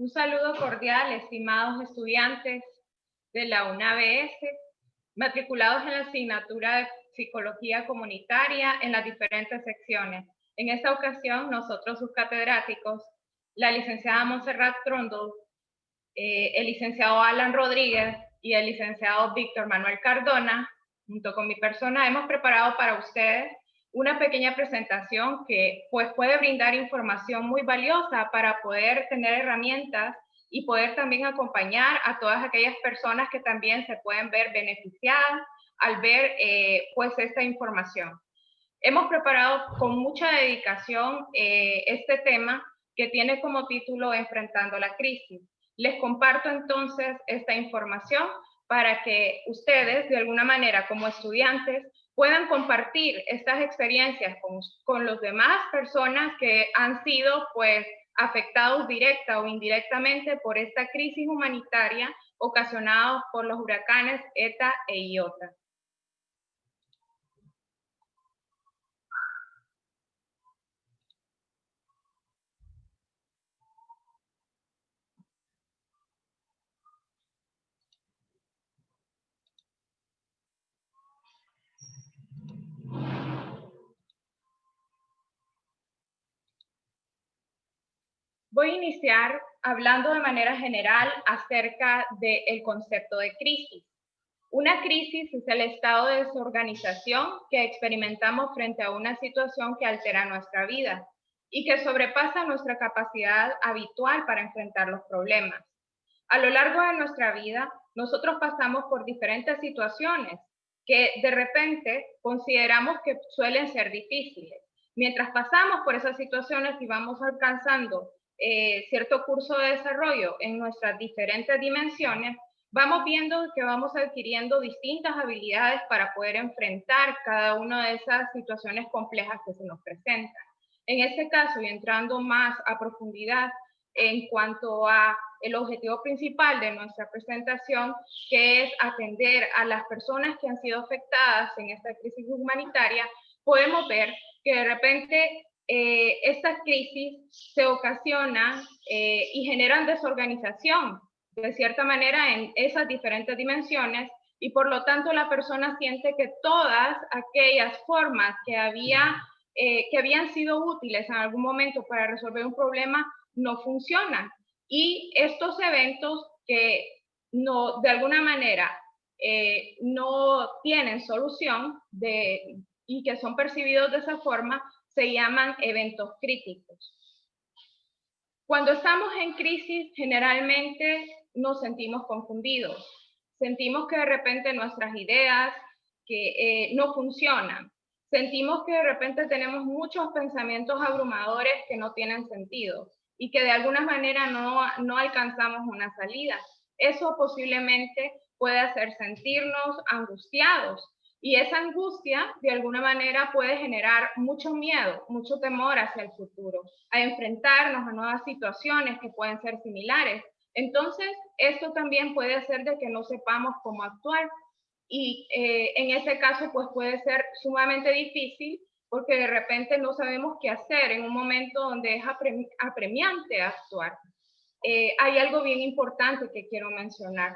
Un saludo cordial, estimados estudiantes de la UNABS, matriculados en la asignatura de Psicología Comunitaria en las diferentes secciones. En esta ocasión, nosotros, sus catedráticos, la licenciada Montserrat Trondol, el licenciado Alan Rodríguez y el licenciado Víctor Manuel Cardona, junto con mi persona, hemos preparado para ustedes una pequeña presentación que pues puede brindar información muy valiosa para poder tener herramientas y poder también acompañar a todas aquellas personas que también se pueden ver beneficiadas al ver pues esta información. Hemos preparado con mucha dedicación este tema que tiene como título Enfrentando la crisis. Les comparto entonces esta información para que ustedes, de alguna manera, como estudiantes, puedan compartir estas experiencias con los demás personas que han sido, pues, afectados directa o indirectamente por esta crisis humanitaria ocasionada por los huracanes ETA e IOTA. Voy a iniciar hablando de manera general acerca del concepto de crisis. Una crisis es el estado de desorganización que experimentamos frente a una situación que altera nuestra vida y que sobrepasa nuestra capacidad habitual para enfrentar los problemas. A lo largo de nuestra vida, nosotros pasamos por diferentes situaciones que de repente consideramos que suelen ser difíciles. Mientras pasamos por esas situaciones y vamos alcanzando cierto curso de desarrollo en nuestras diferentes dimensiones, vamos viendo que vamos adquiriendo distintas habilidades para poder enfrentar cada una de esas situaciones complejas que se nos presentan. En este caso, y entrando más a profundidad en cuanto a el objetivo principal de nuestra presentación, que es atender a las personas que han sido afectadas en esta crisis humanitaria, podemos ver que de repente estas crisis se ocasionan y generan desorganización de cierta manera en esas diferentes dimensiones, y por lo tanto la persona siente que todas aquellas formas que habían sido útiles en algún momento para resolver un problema no funcionan. Y estos eventos que no, de alguna manera no tienen solución y que son percibidos de esa forma, se llaman eventos críticos. Cuando estamos en crisis, generalmente nos sentimos confundidos. Sentimos que de repente nuestras ideas no funcionan. Sentimos que de repente tenemos muchos pensamientos abrumadores que no tienen sentido y que de alguna manera no alcanzamos una salida. Eso posiblemente puede hacer sentirnos angustiados. Y esa angustia, de alguna manera, puede generar mucho miedo, mucho temor hacia el futuro, a enfrentarnos a nuevas situaciones que pueden ser similares. Entonces, esto también puede hacer de que no sepamos cómo actuar. Y en ese caso, pues puede ser sumamente difícil porque de repente no sabemos qué hacer en un momento donde es apremiante actuar. Hay algo bien importante que quiero mencionar.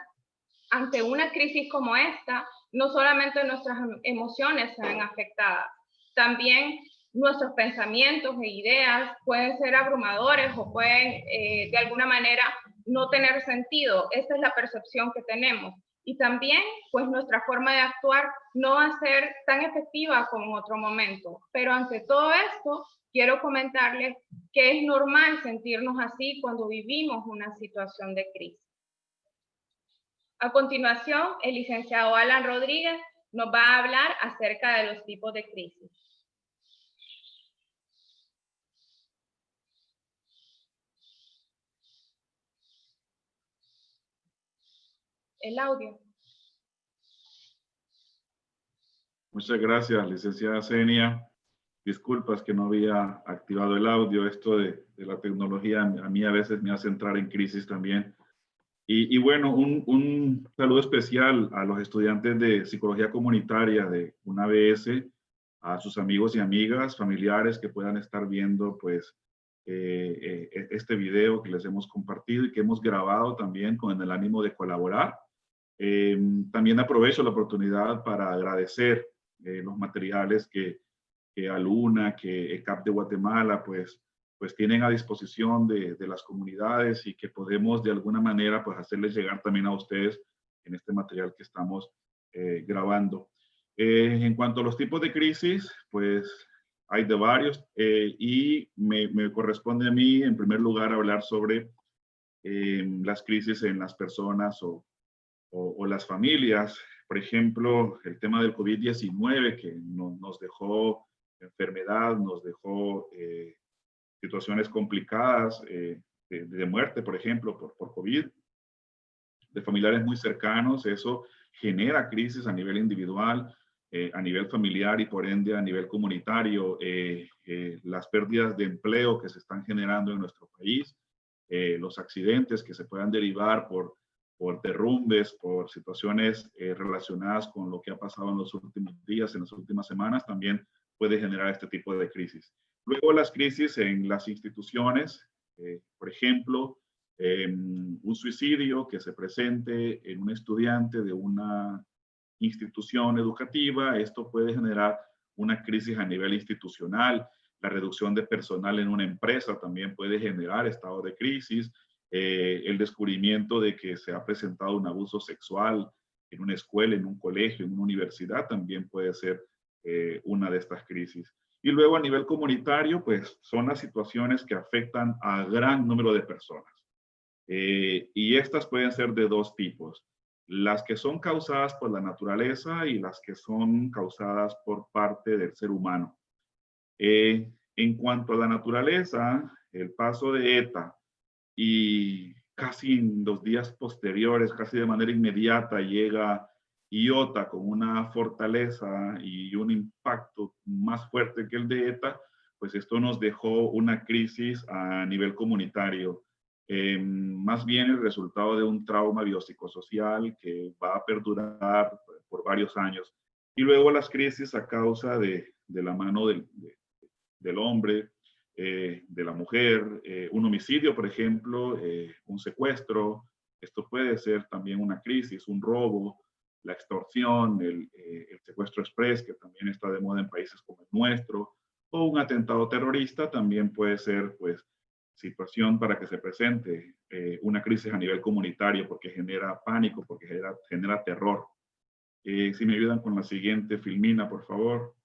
Ante una crisis como esta, no solamente nuestras emociones se ven afectadas, también nuestros pensamientos e ideas pueden ser abrumadores o pueden de alguna manera no tener sentido. Esa es la percepción que tenemos. Y también, pues nuestra forma de actuar no va a ser tan efectiva como en otro momento. Pero ante todo esto, quiero comentarles que es normal sentirnos así cuando vivimos una situación de crisis. A continuación, el licenciado Alan Rodríguez nos va a hablar acerca de los tipos de crisis. El audio. Muchas gracias, licenciada Zenia. Disculpas que no había activado el audio. Esto de la tecnología a mí a veces me hace entrar en crisis también. Y bueno, un saludo especial a los estudiantes de Psicología Comunitaria de UNABS, a sus amigos y amigas, familiares que puedan estar viendo pues este video que les hemos compartido y que hemos grabado también con el ánimo de colaborar. También aprovecho la oportunidad para agradecer los materiales que Aluna, que ECAP de Guatemala, pues tienen a disposición de las comunidades y que podemos de alguna manera pues hacerles llegar también a ustedes en este material que estamos grabando. En cuanto a los tipos de crisis, pues hay de varios y me corresponde a mí en primer lugar hablar sobre las crisis en las personas o las familias. Por ejemplo, el tema del COVID-19 que nos dejó enfermedad, nos dejó situaciones complicadas de muerte, por ejemplo, por COVID, de familiares muy cercanos. Eso genera crisis a nivel individual, a nivel familiar y por ende a nivel comunitario. Las pérdidas de empleo que se están generando en nuestro país, los accidentes que se puedan derivar por derrumbes, por situaciones relacionadas con lo que ha pasado en los últimos días, en las últimas semanas, también puede generar este tipo de crisis. Luego las crisis en las instituciones, por ejemplo, un suicidio que se presente en un estudiante de una institución educativa, esto puede generar una crisis a nivel institucional. La reducción de personal en una empresa también puede generar estado de crisis. El descubrimiento de que se ha presentado un abuso sexual en una escuela, en un colegio, en una universidad, también puede ser una de estas crisis. Y luego a nivel comunitario, pues son las situaciones que afectan a gran número de personas. Y estas pueden ser de dos tipos: las que son causadas por la naturaleza y las que son causadas por parte del ser humano. En cuanto a la naturaleza, el paso de ETA y casi en los días posteriores, casi de manera inmediata, llega Iota con una fortaleza y un impacto más fuerte que el de ETA, pues esto nos dejó una crisis a nivel comunitario. Más bien el resultado de un trauma biopsicosocial que va a perdurar por varios años. Y luego las crisis a causa de la mano del hombre, de la mujer, un homicidio, por ejemplo, un secuestro. Esto puede ser también una crisis, un robo, la extorsión, el secuestro express, que también está de moda en países como el nuestro, o un atentado terrorista también puede ser, pues, situación para que se presente una crisis a nivel comunitario porque genera pánico, porque genera terror. Si me ayudan con la siguiente filmina, por favor.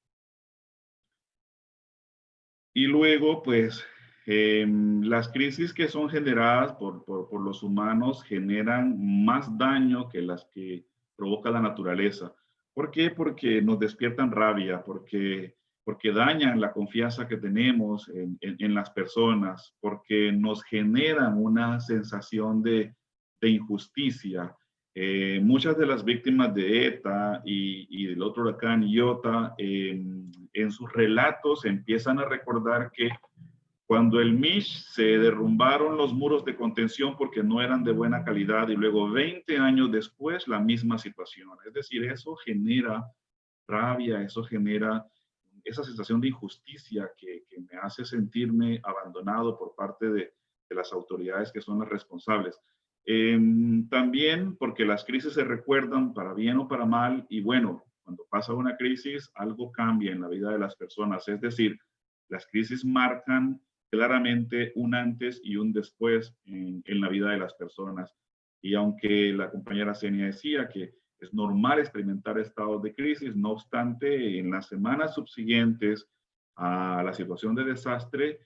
Y luego, pues, las crisis que son generadas por los humanos generan más daño que las que provoca la naturaleza. ¿Por qué? Porque nos despiertan rabia, porque dañan la confianza que tenemos en las personas, porque nos generan una sensación de injusticia. Muchas de las víctimas de ETA y del otro huracán Iota, en sus relatos empiezan a recordar que cuando el Mish se derrumbaron los muros de contención porque no eran de buena calidad y luego 20 años después la misma situación. Es decir, eso genera rabia, eso genera esa sensación de injusticia que me hace sentirme abandonado por parte de las autoridades que son las responsables. También porque las crisis se recuerdan para bien o para mal y bueno, cuando pasa una crisis algo cambia en la vida de las personas, es decir, las crisis marcan claramente un antes y un después en la vida de las personas. Y aunque la compañera Senia decía que es normal experimentar estados de crisis, no obstante, en las semanas subsiguientes a la situación de desastre,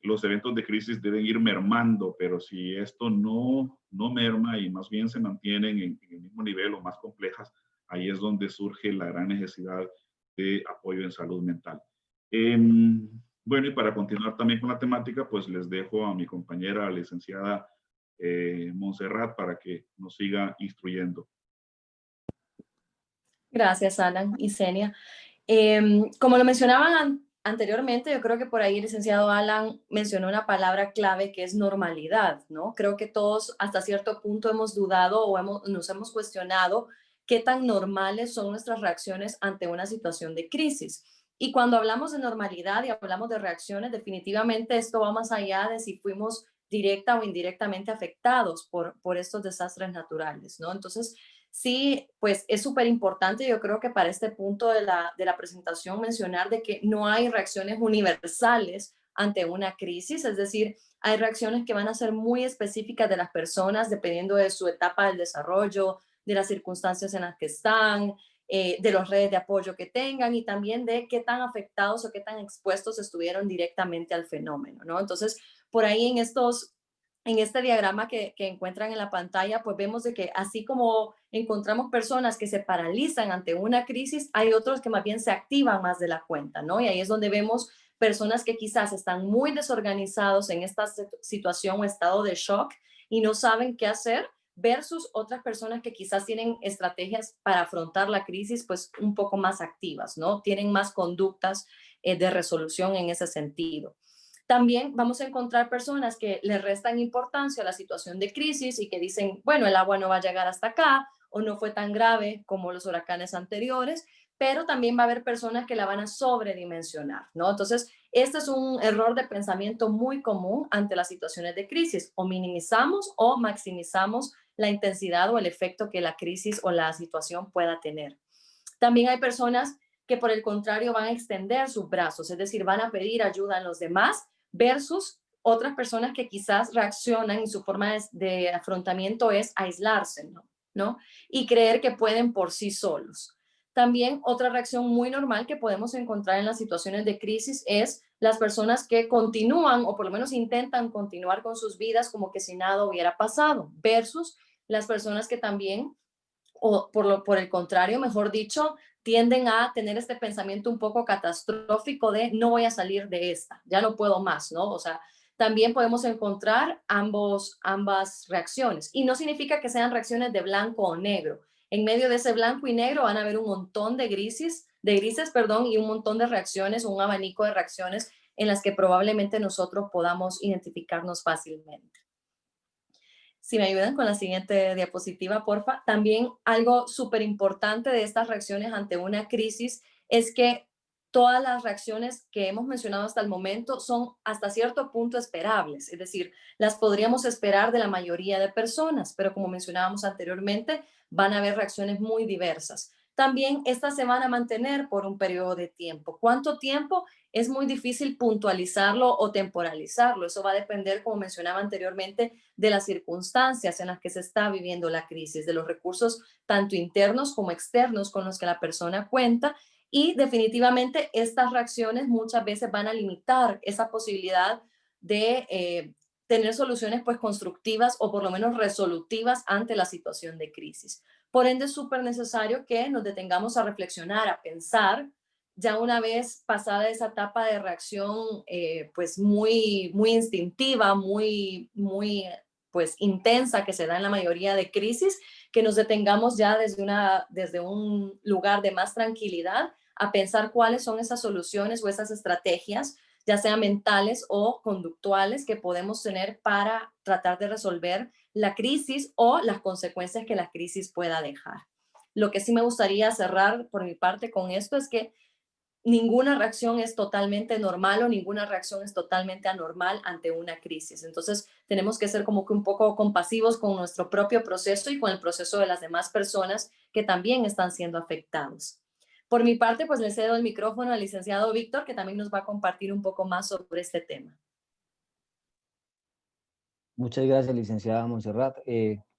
los eventos de crisis deben ir mermando, pero si esto no merma y más bien se mantienen en el mismo nivel o más complejas, ahí es donde surge la gran necesidad de apoyo en salud mental. Bueno, y para continuar también con la temática, pues les dejo a mi compañera, la licenciada Montserrat, para que nos siga instruyendo. Gracias, Alan y Senia. Como lo mencionaban anteriormente, yo creo que por ahí el licenciado Alan mencionó una palabra clave que es normalidad, ¿no? Creo que todos hasta cierto punto hemos dudado o nos hemos cuestionado qué tan normales son nuestras reacciones ante una situación de crisis. Y cuando hablamos de normalidad y hablamos de reacciones, definitivamente esto va más allá de si fuimos directa o indirectamente afectados por estos desastres naturales, ¿no? Entonces, sí, pues es súper importante, yo creo que para este punto de la presentación mencionar de que no hay reacciones universales ante una crisis, es decir, hay reacciones que van a ser muy específicas de las personas dependiendo de su etapa del desarrollo, de las circunstancias en las que están, de las redes de apoyo que tengan y también de qué tan afectados o qué tan expuestos estuvieron directamente al fenómeno, ¿no? Entonces, por ahí en este diagrama que encuentran en la pantalla, pues vemos de que así como encontramos personas que se paralizan ante una crisis, hay otros que más bien se activan más de la cuenta, ¿no? Y ahí es donde vemos personas que quizás están muy desorganizados en esta situación o estado de shock y no saben qué hacer, versus otras personas que quizás tienen estrategias para afrontar la crisis pues un poco más activas, ¿no? Tienen más conductas de resolución en ese sentido. También vamos a encontrar personas que le restan importancia a la situación de crisis y que dicen, bueno, el agua no va a llegar hasta acá o no fue tan grave como los huracanes anteriores, pero también va a haber personas que la van a sobredimensionar, ¿no? Entonces, este es un error de pensamiento muy común ante las situaciones de crisis. O minimizamos o maximizamos la intensidad o el efecto que la crisis o la situación pueda tener. También hay personas que por el contrario van a extender sus brazos, es decir, van a pedir ayuda a los demás versus otras personas que quizás reaccionan y su forma de afrontamiento es aislarse, ¿no? ¿No? Y creer que pueden por sí solos. También otra reacción muy normal que podemos encontrar en las situaciones de crisis es las personas que continúan o por lo menos intentan continuar con sus vidas como que si nada hubiera pasado, versus las personas que también, o por el contrario, mejor dicho, tienden a tener este pensamiento un poco catastrófico de no voy a salir de esta, ya no puedo más, ¿no? O sea, también podemos encontrar ambas reacciones. Y no significa que sean reacciones de blanco o negro. En medio de ese blanco y negro van a haber un montón de grises, perdón, y un montón de reacciones, un abanico de reacciones en las que probablemente nosotros podamos identificarnos fácilmente. Si me ayudan con la siguiente diapositiva, porfa. También algo súper importante de estas reacciones ante una crisis es que todas las reacciones que hemos mencionado hasta el momento son hasta cierto punto esperables, es decir, las podríamos esperar de la mayoría de personas, pero como mencionábamos anteriormente, van a haber reacciones muy diversas. También estas se van a mantener por un periodo de tiempo. ¿Cuánto tiempo? Es muy difícil puntualizarlo o temporalizarlo. Eso va a depender, como mencionaba anteriormente, de las circunstancias en las que se está viviendo la crisis, de los recursos tanto internos como externos con los que la persona cuenta. Y definitivamente estas reacciones muchas veces van a limitar esa posibilidad de tener soluciones pues constructivas o por lo menos resolutivas ante la situación de crisis. Por ende, es súper necesario que nos detengamos a reflexionar, a pensar, ya una vez pasada esa etapa de reacción pues muy instintiva, muy pues intensa que se da en la mayoría de crisis, que nos detengamos ya desde un lugar de más tranquilidad a pensar cuáles son esas soluciones o esas estrategias, ya sean mentales o conductuales, que podemos tener para tratar de resolver la crisis o las consecuencias que la crisis pueda dejar. Lo que sí me gustaría cerrar por mi parte con esto es que ninguna reacción es totalmente normal o ninguna reacción es totalmente anormal ante una crisis. Entonces, tenemos que ser como que un poco compasivos con nuestro propio proceso y con el proceso de las demás personas que también están siendo afectados. Por mi parte, pues le cedo el micrófono al licenciado Víctor, que también nos va a compartir un poco más sobre este tema. Muchas gracias, licenciada Montserrat.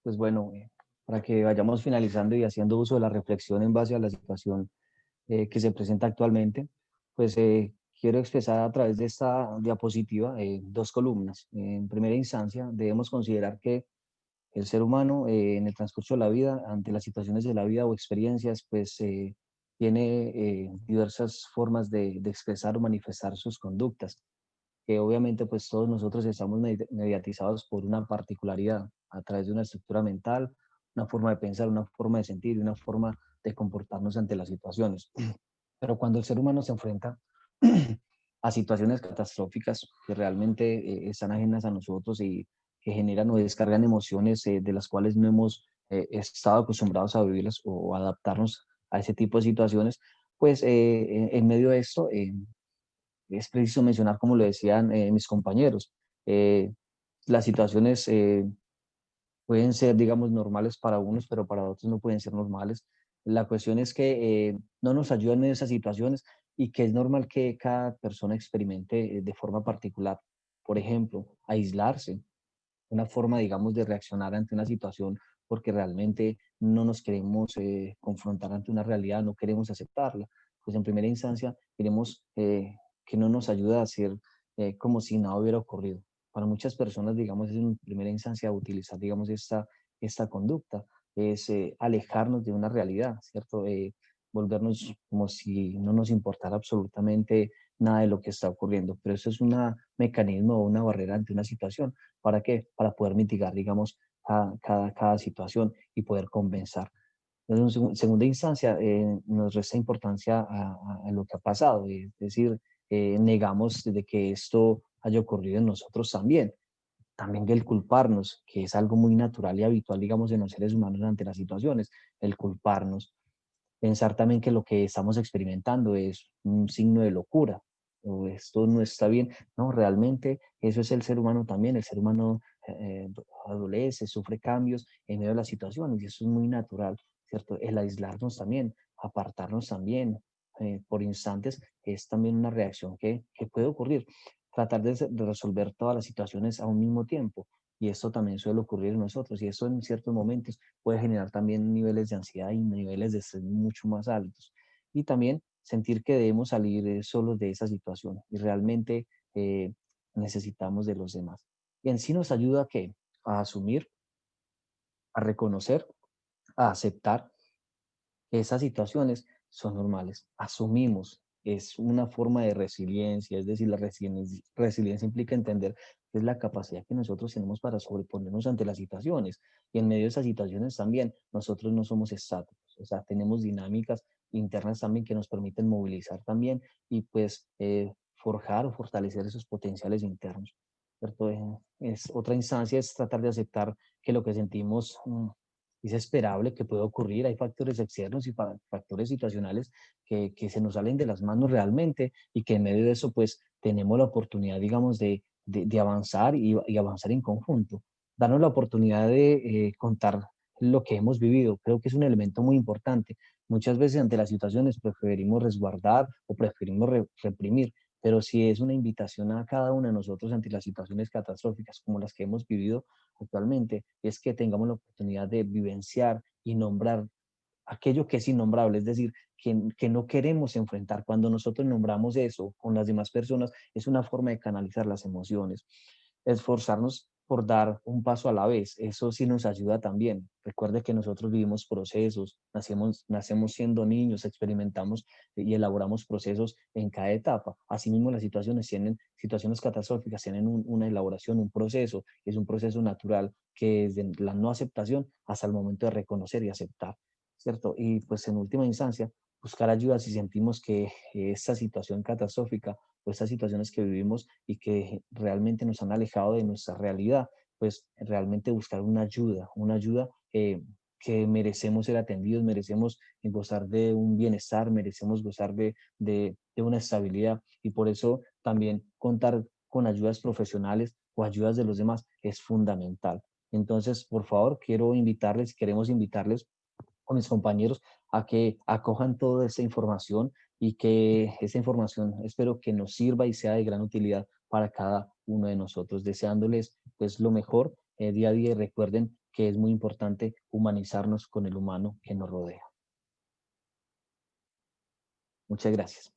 Pues bueno, para que vayamos finalizando y haciendo uso de la reflexión en base a la situación que se presenta actualmente, pues quiero expresar a través de esta diapositiva dos columnas. En primera instancia, debemos considerar que el ser humano en el transcurso de la vida, ante las situaciones de la vida o experiencias, pues tiene diversas formas de expresar o manifestar sus conductas, que obviamente pues todos nosotros estamos mediatizados por una particularidad a través de una estructura mental, una forma de pensar, una forma de sentir y una forma de comportarnos ante las situaciones. Pero cuando el ser humano se enfrenta a situaciones catastróficas que realmente están ajenas a nosotros y que generan o descargan emociones de las cuales no hemos estado acostumbrados a vivirlas o adaptarnos a ese tipo de situaciones, pues en medio de esto es preciso mencionar, como lo decían mis compañeros, las situaciones pueden ser, digamos, normales para unos, pero para otros no pueden ser normales. La cuestión es que no nos ayudan en esas situaciones y que es normal que cada persona experimente de forma particular. Por ejemplo, aislarse, una forma, digamos, de reaccionar ante una situación porque realmente no nos queremos confrontar ante una realidad, no queremos aceptarla. Pues en primera instancia queremos que no nos ayude a hacer como si nada hubiera ocurrido. Para muchas personas, digamos, es en primera instancia utilizar, digamos, esta conducta, es alejarnos de una realidad, ¿cierto? Volvernos como si no nos importara absolutamente nada de lo que está ocurriendo. Pero eso es un mecanismo o una barrera ante una situación. ¿Para qué? Para poder mitigar, digamos, cada situación y poder compensar. Entonces, en segunda instancia, nos resta importancia a lo que ha pasado, es decir, negamos de que esto haya ocurrido en nosotros también. También el culparnos, que es algo muy natural y habitual, digamos, en los seres humanos ante las situaciones, el culparnos. Pensar también que lo que estamos experimentando es un signo de locura, o esto no está bien. No, realmente eso es el ser humano también. El ser humano adolece, sufre cambios en medio de las situaciones y eso es muy natural, ¿cierto? El aislarnos también, apartarnos también por instantes es también una reacción que puede ocurrir. Tratar de resolver todas las situaciones a un mismo tiempo. Y esto también suele ocurrir en nosotros y eso en ciertos momentos puede generar también niveles de ansiedad y niveles de estrés mucho más altos. Y también sentir que debemos salir solos de esa situación y realmente necesitamos de los demás. Y en sí nos ayuda a qué? A asumir, a reconocer, a aceptar que esas situaciones son normales. Asumimos, es una forma de resiliencia, es decir, la resiliencia implica entender que es la capacidad que nosotros tenemos para sobreponernos ante las situaciones. Y en medio de esas situaciones también, nosotros no somos estáticos, o sea, tenemos dinámicas internas también que nos permiten movilizar también y pues forjar o fortalecer esos potenciales internos. ¿Cierto? Es, otra instancia es tratar de aceptar que lo que sentimos es esperable, que puede ocurrir. Hay factores externos y factores situacionales que se nos salen de las manos realmente y que en medio de eso pues tenemos la oportunidad, digamos, de avanzar y avanzar en conjunto. Darnos la oportunidad de contar lo que hemos vivido. Creo que es un elemento muy importante. Muchas veces ante las situaciones preferimos resguardar o preferimos reprimir, pero si es una invitación a cada uno de nosotros ante las situaciones catastróficas como las que hemos vivido actualmente, es que tengamos la oportunidad de vivenciar y nombrar aquello que es innombrable, es decir, que no queremos enfrentar. Cuando nosotros nombramos eso con las demás personas, es una forma de canalizar las emociones. Esforzarnos por dar un paso a la vez, eso sí nos ayuda también. Recuerde que nosotros vivimos procesos, nacemos siendo niños, experimentamos y elaboramos procesos en cada etapa. Asimismo, las situaciones tienen, situaciones catastróficas tienen una elaboración, un proceso, es un proceso natural que desde la no aceptación hasta el momento de reconocer y aceptar. ¿Cierto? Y pues en última instancia, buscar ayuda si sentimos que esta situación catastrófica o estas situaciones que vivimos y que realmente nos han alejado de nuestra realidad, pues realmente buscar una ayuda que merecemos ser atendidos, merecemos gozar de un bienestar, merecemos gozar de una estabilidad y por eso también contar con ayudas profesionales o ayudas de los demás es fundamental. Entonces, por favor, queremos invitarles con mis compañeros a que acojan toda esta información y que esta información espero que nos sirva y sea de gran utilidad para cada uno de nosotros, deseándoles pues lo mejor día a día y recuerden que es muy importante humanizarnos con el humano que nos rodea. Muchas gracias.